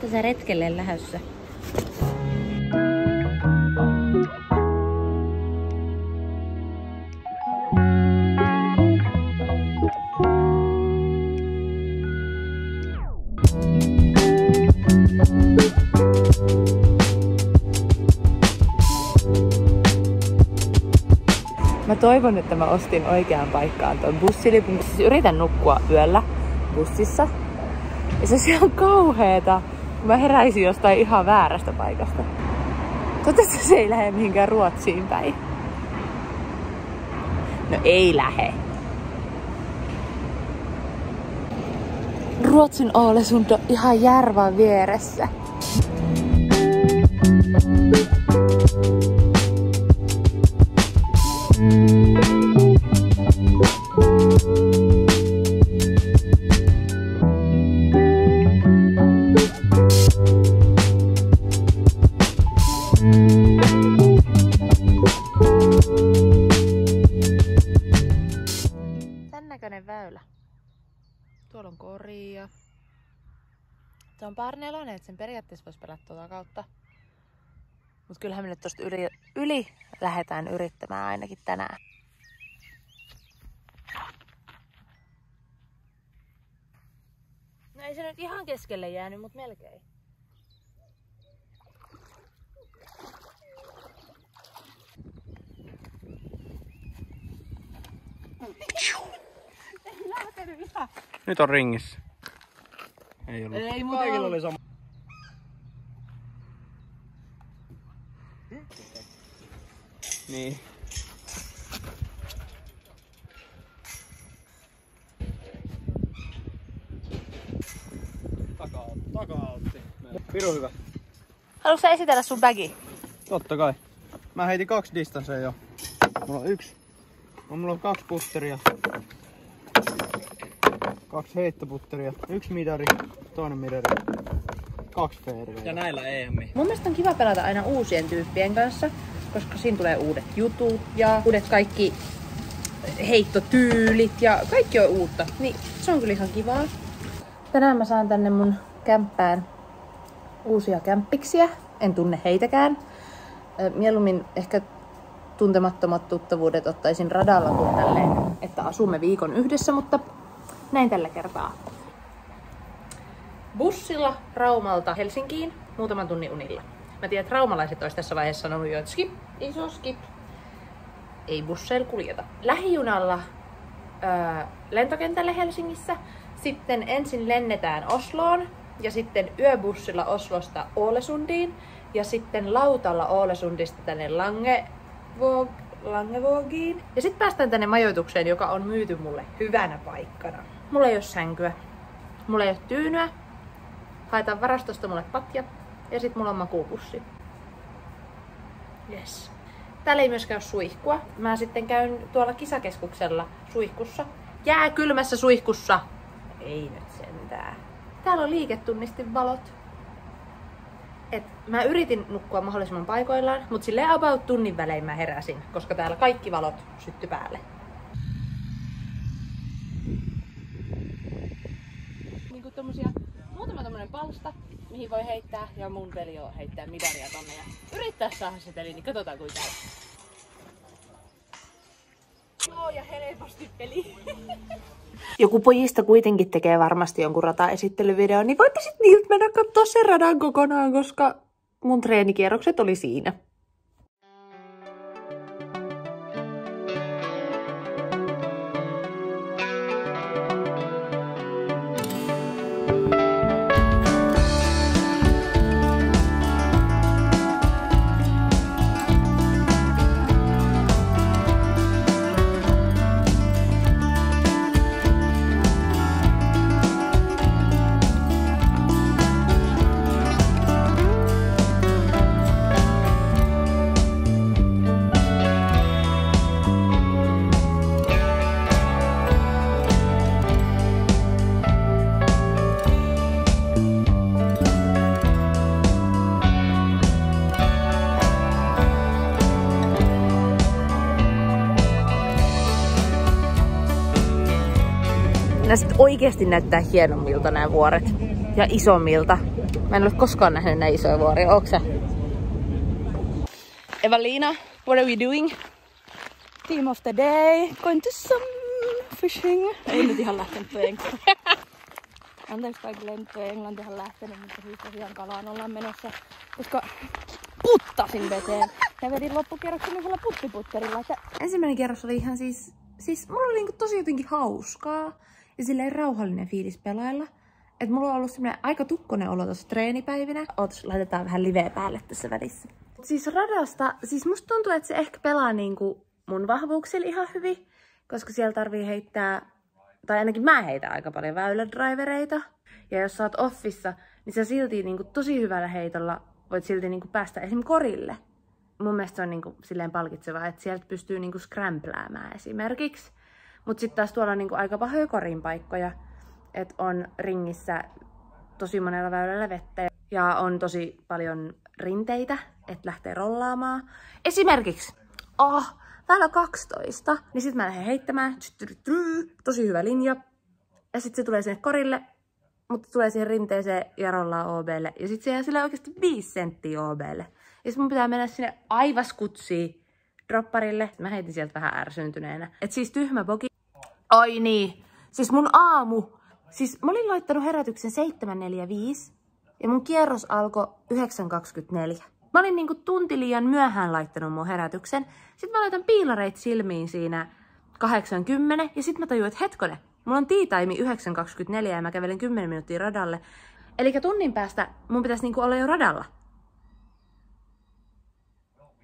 Tässä retkelle lähdössä. Mä toivon, että mä ostin oikeaan paikkaan ton bussilipun. Siis yritän nukkua yöllä bussissa. Ja se on ihan kauheeta, kun mä heräisin jostain ihan väärästä paikasta. Toivottavasti se ei lähde mihinkään Ruotsiin päin. No ei lähe. Ruotsin Ålesund on ihan järvan vieressä. Tän näköinen väylä. Tuolla on koria. Se on parneloinen, että sen periaatteessa voisi pelata tuota kautta. Mut kyllähän me nyt tosta yli lähdetään yrittämään ainakin tänään. No ei se nyt ihan keskelle jäänyt, mut melkein. Ei lähtenyt ihan. Nyt on ringissä. Ei ollut. Ei Kaikilla oli sama. Niin. Taka-otti. Pirun hyvä. Haluatko sä esitellä sun bagi? Totta kai. Mä heitin 2 distansseja jo. Mulla on 1. Mulla on 2 putteria. 2 heittoputteria. 1 midari, toinen midari. 2 fairwayta. Ja näillä EM. Mun mielestä on kiva pelata aina uusien tyyppien kanssa, koska siinä tulee uudet jutut ja uudet kaikki heittotyylit ja kaikki on uutta. Niin se on kyllä ihan kivaa. Tänään mä saan tänne mun kämppään uusia kämppiksiä. En tunne heitäkään. Mieluummin ehkä tuntemattomat tuttavuudet ottaisin radalla kuin tälleen, että asumme viikon yhdessä, mutta näin tällä kertaa. Bussilla Raumalta Helsinkiin muutaman tunnin unilla. Mä tiedän, että raumalaiset olisi tässä vaiheessa sanonut jo, että skip, iso skip. Ei busseilla kuljeta. Lähijunalla lentokentälle Helsingissä. Sitten ensin lennetään Osloon ja sitten yöbussilla Oslosta Ålesundiin. Ja sitten lautalla Ålesundista tänne Langevogiin. Ja sitten päästään tänne majoitukseen, joka on myyty mulle hyvänä paikkana. Mulla ei ole sänkyä. Mulla ei ole tyynyä. Haetaan varastosta mulle patja. Ja sit mulla on makuupussi. Yes. Täällä ei myöskään ole suihkua. Mä sitten käyn tuolla kisakeskuksella suihkussa. Jääkylmässä suihkussa. Ei nyt sentään. Täällä on liiketunnistinvalot. Et mä yritin nukkua mahdollisimman paikoillaan, mutta silleen about tunnin välein mä heräsin, koska täällä kaikki valot syttyi päälle. Niinku muutama tommonen palsta, mihin voi heittää, ja mun peli on heittää midaria tonne ja yrittää saada se peli, niin katsotaan kuinka käy. Joo, ja helposti peli. Joku pojista kuitenkin tekee varmasti jonkun rata-esittelyvideon, niin voitte sit niiltä mennä katsoa sen radan kokonaan, koska mun treenikierrokset oli siinä. Nää sit oikeesti näyttää hienommilta nämä vuoret. Ja isommilta. Mä en ole koskaan nähnyt näin isoja vuoria, ootko sä? Evalina, what are we doing? Team of the day, going to some fishing. Ei nyt ihan lähtenyt tuo Englanti. Anteeksi kaikille, nyt tuo Englanti ihan lähtenyt, mutta siis tosiaan kalaan ollaan menossa. Koska puttasin veteen. Ja vedin loppukierroksen yhdellä puttiputterilla. Ensimmäinen kierros oli ihan siis mulla oli niinku tosi jotenkin hauskaa. Ja silleen rauhallinen fiilis pelailla. Et mulla on ollut semmoinen aika tukkonen olo tossa treenipäivinä. Ootas, laitetaan vähän liveä päälle tässä välissä. Siis radasta, siis musta tuntuu, että se ehkä pelaa niinku mun vahvuuksilla ihan hyvin. Koska siellä tarvii heittää, tai ainakin mä heitän aika paljon väylädrivereita. Ja jos sä oot offissa, niin sä silti niinku tosi hyvällä heitolla voit silti niinku päästä esim. Korille. Mun mielestä se on niinku silleen palkitsevaa, että sieltä pystyy niinku scrambläämään esimerkiksi. Mut sit taas tuolla on niinku aika pahoja korin paikkoja. Että on ringissä tosi monella väylällä vettä ja on tosi paljon rinteitä, että lähtee rollaamaan. Esimerkiksi, väylä 12, niin sit mä lähden heittämään, tosi hyvä linja. Ja sit se tulee sinne korille, mutta tulee siihen rinteeseen ja rollaa OBlle. Ja sit se jää sillä oikeasti 5 senttiä OBlle. Ja sit mun pitää mennä sinne aivaskutsiin dropparille. Mä heitin sieltä vähän ärsyntyneenä. Et siis tyhmä bogi. Ai niin, siis mun aamu. Siis mä olin laittanut herätyksen 7.45 ja mun kierros alkoi 9.24. Mä olin niinku tunti liian myöhään laittanut mun herätyksen. Sitten mä laitan piilareit silmiin siinä 8.10 ja sitten mä tajuin, että hetkonen, mulla on tea time 9.24 ja mä kävelen 10 minuuttia radalle. Elikkä tunnin päästä mun pitäisi niinku olla jo radalla.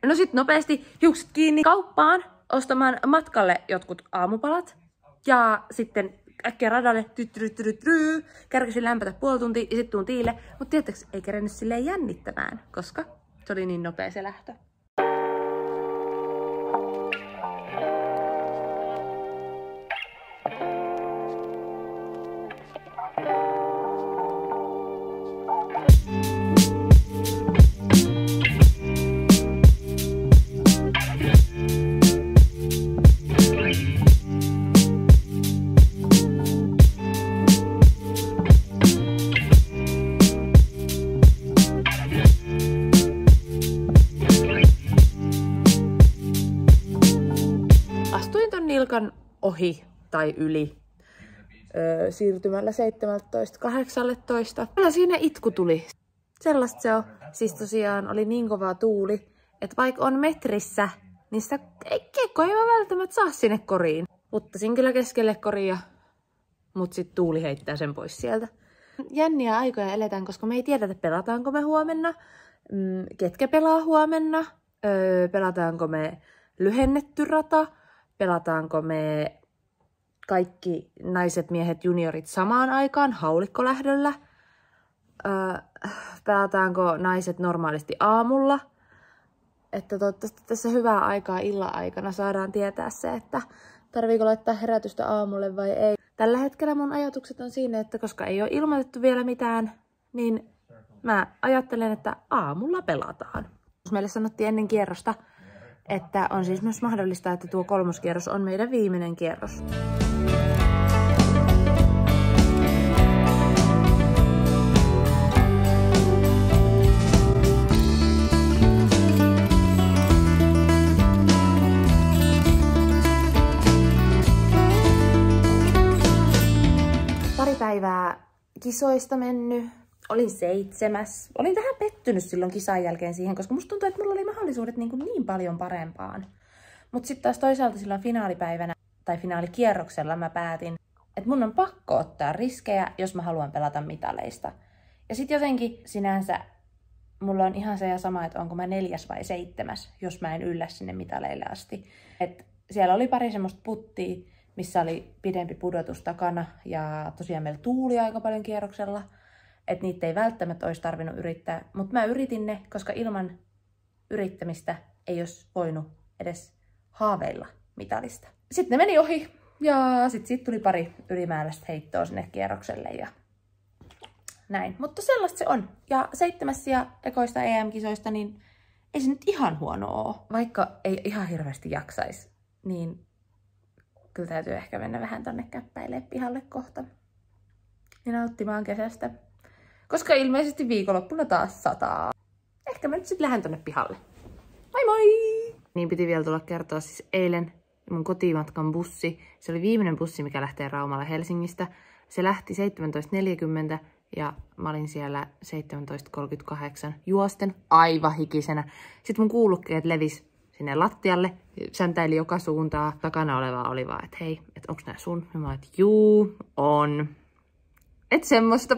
No sit nopeasti hiukset kiinni kauppaan ostamaan matkalle jotkut aamupalat ja sitten äkkiä radalle, kärkäsin lämpätä puoli tuntia ja sit tuun tiille. Mut tietysti ei kerennyt silleen jännittämään, koska se oli niin nopea se lähtö. Nilkan ohi tai yli siirtymällä 17.18. Kyllä siinä itku tuli. Sellaista se on. Siis tosiaan oli niin kova tuuli, että vaikka on metrissä, niin sitä kiekkoa ei välttämättä saa sinne koriin. Puttasin kyllä keskelle koria, mut sit tuuli heittää sen pois sieltä. Jänniä aikoja eletään, koska me ei tiedetä, pelataanko me huomenna, ketkä pelaa huomenna, pelataanko me lyhennetty rata, pelataanko me kaikki naiset, miehet, juniorit samaan aikaan haulikkolähdöllä? Pelataanko naiset normaalisti aamulla? Että toivottavasti tässä hyvää aikaa illan aikana saadaan tietää se, että tarviiko laittaa herätystä aamulle vai ei. Tällä hetkellä mun ajatukset on siinä, että koska ei ole ilmoitettu vielä mitään, niin mä ajattelen, että aamulla pelataan. Meille sanottiin ennen kierrosta, että on siis myös mahdollista, että tuo 3. kierros on meidän viimeinen kierros. Pari päivää kisoista mennyt. Olin 7. Olin vähän pettynyt silloin kisan jälkeen siihen, koska musta tuntui, että mulla oli mahdollisuudet niin paljon parempaan. Mutta sitten taas toisaalta silloin finaalipäivänä tai finaalikierroksella mä päätin, että mun on pakko ottaa riskejä, jos mä haluan pelata mitaleista. Ja sitten jotenkin sinänsä mulla on ihan se ja sama, että onko mä 4. vai 7, jos mä en yllä sinne mitaleille asti. Et siellä oli pari semmoista puttia, missä oli pidempi pudotus takana ja tosiaan meillä tuuli aika paljon kierroksella. Että niitä ei välttämättä olisi tarvinnut yrittää, mutta mä yritin ne, koska ilman yrittämistä ei olisi voinut edes haaveilla mitalista. Sitten ne meni ohi ja sitten siitä tuli pari ylimääräistä heittoa sinne kierrokselle ja näin. Mutta sellaista se on. Ja 7. ja ekoista EM-kisoista, niin ei se nyt ihan huono ole. Vaikka ei ihan hirveästi jaksaisi, niin kyllä täytyy ehkä mennä vähän tonne käppäilemään pihalle kohta ja nauttimaan kesästä. koska ilmeisesti viikonloppuna taas sataa. Ehkä mä nyt sit lähden tonne pihalle. Moi moi! Niin piti vielä tulla kertoa siis eilen mun kotimatkan bussi. Se oli viimeinen bussi, mikä lähtee Raumalla Helsingistä. Se lähti 17.40 ja mä olin siellä 17.38 juosten aivan hikisenä. Sitten mun kuulokkeet levis sinne lattialle, säntäili joka suuntaan. Takana oleva oli vaan, että hei, että onks nää sun? Ja mä oon, että juu, on. Et semmoista.